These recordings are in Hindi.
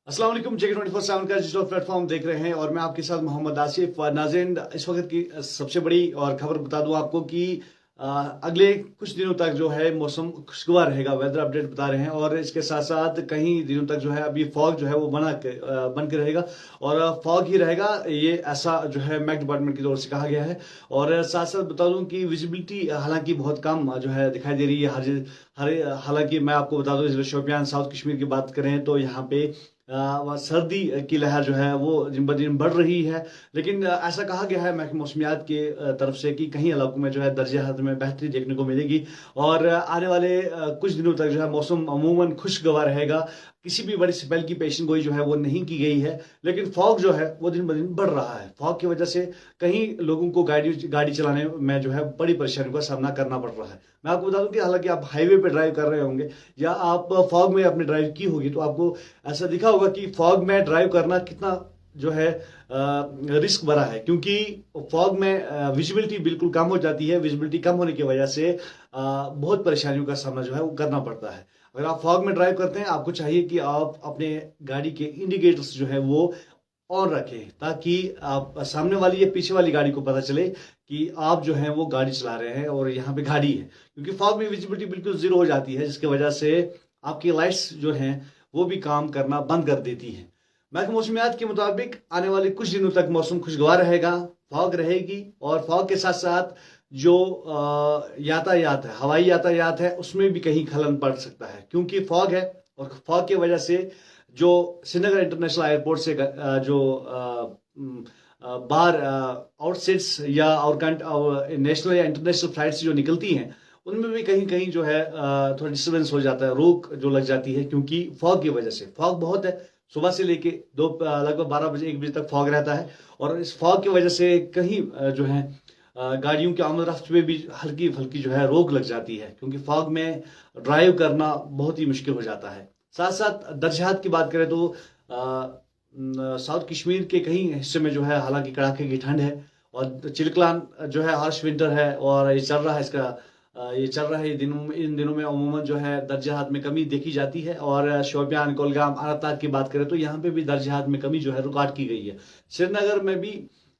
अस्सलाम वालेकुम। जेके 24/7 का डिजिटल प्लेटफॉर्म देख रहे हैं और मैं आपके साथ मोहम्मद आसिफ। नाज़रीन, इस वक्त की सबसे बड़ी और खबर बता दूं आपको कि अगले कुछ दिनों तक जो है मौसम खुशगवार रहेगा। वेदर अपडेट बता रहे हैं और इसके साथ साथ कहीं दिनों तक जो है अभी फॉग जो है वो बन के रहेगा और फॉग ही रहेगा। ये ऐसा जो है मैक डिपार्टमेंट की तरफ से कहा गया है। और साथ साथ बता दूं कि विजिबिलिटी हालांकि बहुत कम जो है दिखाई दे रही है हर हालांकि मैं आपको बता दूं, शोपियान साउथ कश्मीर की बात करें तो यहाँ पे सर्दी की लहर जो है वो दिन ब दिन बढ़ रही है। लेकिन ऐसा कहा गया है महकमे मौसमियात के तरफ से कि कहीं इलाकों में जो है दर्जा हरारत में बेहतरी देखने को मिलेगी और आने वाले कुछ दिनों तक जो है मौसम अमूमन खुशगवार रहेगा। किसी भी बड़ी स्पेल की पेशन गोई जो है वो नहीं की गई है। लेकिन फॉग जो है वो दिन ब दिन बढ़ रहा है। फॉग की वजह से कहीं लोगों को गाड़ी चलाने में जो है बड़ी परेशानियों का सामना करना पड़ रहा है। मैं आपको बता दूं कि हालांकि आप हाईवे पे ड्राइव कर रहे होंगे या आप फॉग में अपनी ड्राइव की होगी तो आपको ऐसा दिखा होगा कि फॉग में ड्राइव करना कितना जो है रिस्क भरा है, क्योंकि फॉग में विजिबिलिटी बिल्कुल कम हो जाती है। विजिबिलिटी कम होने की वजह से बहुत परेशानियों का सामना जो है वो करना पड़ता है। अगर आप फॉग में ड्राइव करते हैं आपको चाहिए कि आप अपने गाड़ी के इंडिकेटर्स जो है वो ऑन रखें ताकि आप सामने वाली या पीछे वाली गाड़ी को पता चले कि आप जो है वो गाड़ी चला रहे हैं और यहाँ पे गाड़ी है। क्योंकि फॉग में विजिबिलिटी बिल्कुल जीरो हो जाती है जिसकी वजह से आपकी लाइट्स जो हैं वो भी काम करना बंद कर देती हैं। महकमा मौसमियात के मुताबिक आने वाले कुछ दिनों तक मौसम खुशगवार रहेगा, फॉग रहेगी और फॉग के साथ साथ जो यातायात है, हवाई यातायात है, उसमें भी कहीं खलन पड़ सकता है क्योंकि फॉग है। और फॉग की वजह से जो श्रीनगर इंटरनेशनल एयरपोर्ट से जो बाहर आउटसेट्स या और नेशनल या इंटरनेशनल फ्लाइट्स जो निकलती हैं उनमें भी कहीं कहीं जो है थोड़ा डिस्टर्बेंस हो जाता है, रोक जो लग जाती है क्योंकि फॉग की वजह से। फॉग बहुत है, सुबह से लेके दो लगभग 12 बजे 1 बजे तक फॉग रहता है और इस फॉग की वजह से कहीं जो है गाड़ियों के आमद रफ्त में भी हल्की फुल्की जो है रोक लग जाती है क्योंकि फॉग में ड्राइव करना बहुत ही मुश्किल हो जाता है। साथ साथ दर्जात की बात करें तो साउथ कश्मीर के कई हिस्से में जो है हालांकि कड़ाके की ठंड है और चिलकलान जो है हार्श विंटर है और ये चल रहा है ये चल रहा है इन दिनों में अमूमन जो है दर्जात में कमी देखी जाती है। और शोपियान कोलगाम अनंतनाग की बात करें तो यहाँ पे भी दर्जात में कमी जो है रिकॉर्ड की गई है। श्रीनगर में भी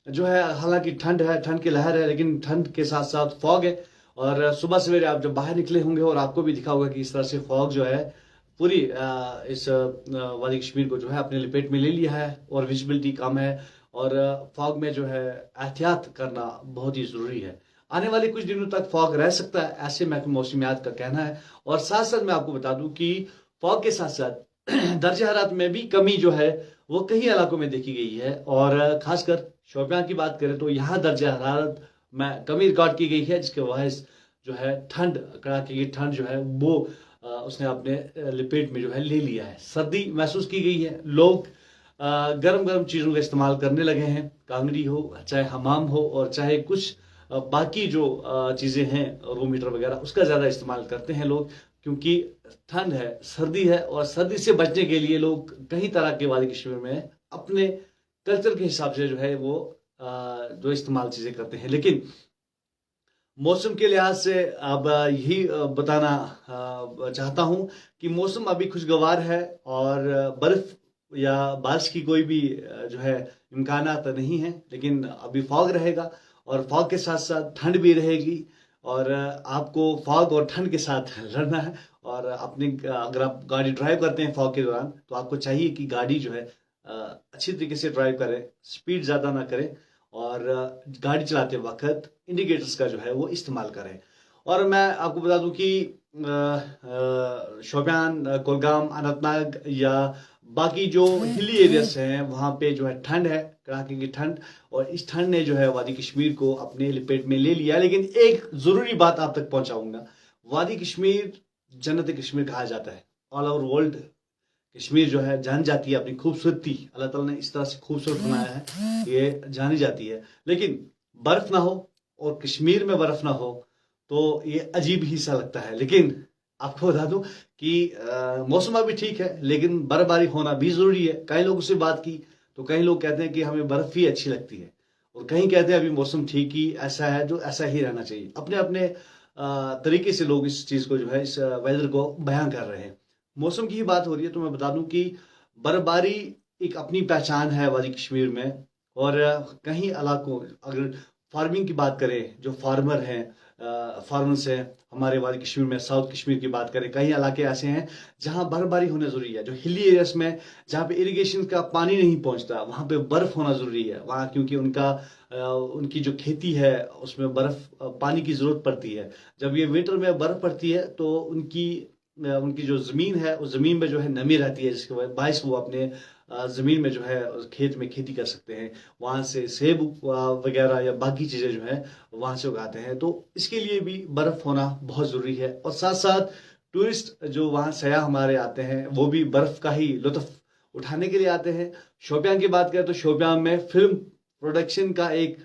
जो है हालांकि ठंड है, ठंड की लहर है, लेकिन ठंड के साथ साथ फॉग है। और सुबह सवेरे आप जब बाहर निकले होंगे और आपको भी दिखा होगा कि इस तरह से फॉग जो है पूरी इस वादी कश्मीर को जो है अपने लपेट में ले लिया है और विजिबिलिटी कम है और फॉग में जो है एहतियात करना बहुत ही जरूरी है। आने वाले कुछ दिनों तक फॉग रह सकता है, ऐसे महकमा मौसमियात का कहना है। और साथ साथ मैं आपको बता दूं कि फॉग के साथ साथ दर्जा हरारत में भी कमी जो है वो कई इलाकों में देखी गई है और खासकर शोपियां की बात करें तो यहाँ दर्जा हरारत में कमी रिकॉर्ड की गई है जिसके वजह जो है ठंड, कड़ाके की ठंड जो है वो उसने अपने लपेट में जो है ले लिया है। सर्दी महसूस की गई है, लोग गर्म गर्म चीज़ों का इस्तेमाल करने लगे हैं, कांगड़ी हो चाहे हमाम हो और चाहे कुछ बाकी जो चीज़ें हैं रूम हीटर वगैरह उसका ज़्यादा इस्तेमाल करते हैं लोग क्योंकि ठंड है, सर्दी है और सर्दी से बचने के लिए लोग कई तरह के वादी कश्मीर में अपने कल्चर के हिसाब से जो है वो जो इस्तेमाल चीज़ें करते हैं। लेकिन मौसम के लिहाज से अब यही बताना चाहता हूं कि मौसम अभी खुशगवार है और बर्फ या बारिश की कोई भी जो है इम्कानात नहीं है। लेकिन अभी फॉग रहेगा और फॉग के साथ साथ ठंड भी रहेगी और आपको फॉग और ठंड के साथ लड़ना है। और अपनी अगर आप गाड़ी ड्राइव करते हैं फॉग के दौरान तो आपको चाहिए कि गाड़ी जो है अच्छी तरीके से ड्राइव करें, स्पीड ज़्यादा ना करें और गाड़ी चलाते वक्त इंडिकेटर्स का जो है वो इस्तेमाल करें। और मैं आपको बता दूं कि शोपियान, कुलगाम, अनंतनाग या बाकी जो हिली एरियाज हैं वहाँ पे जो है ठंड है, कड़ाके की ठंड। और इस ठंड ने जो है वादी कश्मीर को अपने लपेट में ले लिया। लेकिन एक ज़रूरी बात आप तक पहुंचाऊंगा, वादी कश्मीर जन्नत कश्मीर कहा जाता है। ऑल ओवर वर्ल्ड कश्मीर जो है जानी जाती है अपनी खूबसूरती, अल्लाह ताला ने इस तरह से खूबसूरत बनाया है ये जानी जाती है। लेकिन बर्फ ना हो और कश्मीर में बर्फ ना हो तो ये अजीब ही सा लगता है। लेकिन आपको बता दूं कि मौसम अभी ठीक है लेकिन बर्फबारी होना भी जरूरी है। कई लोगों से बात की तो कई लोग कहते हैं कि हमें बर्फ ही अच्छी लगती है और कहीं कहते हैं अभी मौसम ठीक ही ऐसा है जो ऐसा ही रहना चाहिए। अपने अपने तरीके से लोग इस चीज को जो है इस वेदर को बयां कर रहे हैं। मौसम की ही बात हो रही है तो मैं बता दूं कि बर्फबारी एक अपनी पहचान है वादी कश्मीर में। और कहीं इलाकों, अगर फार्मिंग की बात करें, जो फार्मर हैं, फार्मर्स हैं हमारे वादी कश्मीर में, साउथ कश्मीर की बात करें, कई इलाके ऐसे हैं जहां बर्फबारी होना जरूरी है। जो हिली एरियाज में, जहां पे इरिगेशन का पानी नहीं पहुंचता, वहां पे बर्फ होना जरूरी है वहां, क्योंकि उनकी जो खेती है उसमें बर्फ, पानी की जरूरत पड़ती है। जब ये विंटर में बर्फ पड़ती है तो उनकी जो जमीन है उस जमीन में जो है नमी रहती है, जिसके बायस वो अपने जमीन में जो है खेत में खेती कर सकते हैं। वहां से सेब वगैरह या बाकी चीजें जो है वहां से उगाते हैं। तो इसके लिए भी बर्फ होना बहुत जरूरी है। और साथ साथ टूरिस्ट जो वहाँ सयाह हमारे आते हैं वो भी बर्फ का ही लुत्फ उठाने के लिए आते हैं। शोपियां की बात करें तो शोपियां में फिल्म प्रोडक्शन का एक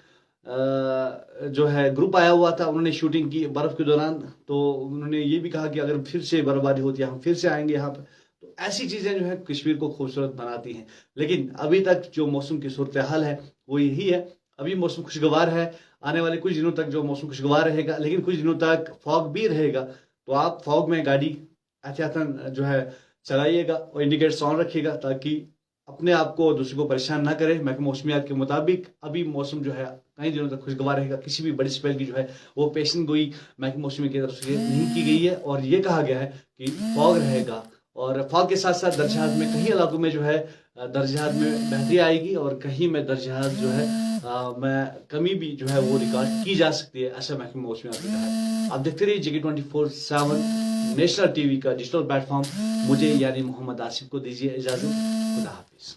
जो है ग्रुप आया हुआ था, उन्होंने शूटिंग की बर्फ के दौरान। तो उन्होंने ये भी कहा कि अगर फिर से बर्फबारी होती है हम फिर से आएंगे यहाँ पर। तो ऐसी चीजें जो है कश्मीर को खूबसूरत बनाती हैं। लेकिन अभी तक जो मौसम की सूरत हाल है वो यही है। अभी मौसम खुशगवार है, आने वाले कुछ दिनों तक जो मौसम खुशगवार रहेगा, लेकिन कुछ दिनों तक फॉग भी रहेगा। तो आप फॉग में गाड़ी एहतियातन जो है चलाइएगा और इंडिकेटर्स ऑन रखिएगा, ताकि अपने आप को दूसरे को परेशान ना करें। महकमा मौसमियात के मुताबिक अभी मौसम जो है कई दिनों तक खुशगवार रहेगा। किसी भी बड़ी स्पेल की जो है वो पेशन गोई महकमा मौसमी की तरफ से नहीं की गई है। और ये कहा गया है कि फॉग रहेगा, और फॉग के साथ साथ दर्जात में कई इलाकों में जो है दर्जात में बेहतरी आएगी, और कहीं में दर्जात जो है में कमी भी जो है वो रिकॉर्ड की जा सकती है, ऐसा महकमा मौसमियात ने कहा है। आप देखते रहिए JK24/7 नेशनल टीवी का डिजिटल प्लेटफॉर्म। मुझे यानी मोहम्मद आसिफ को दीजिए इजाजत। खुदा हाफिज।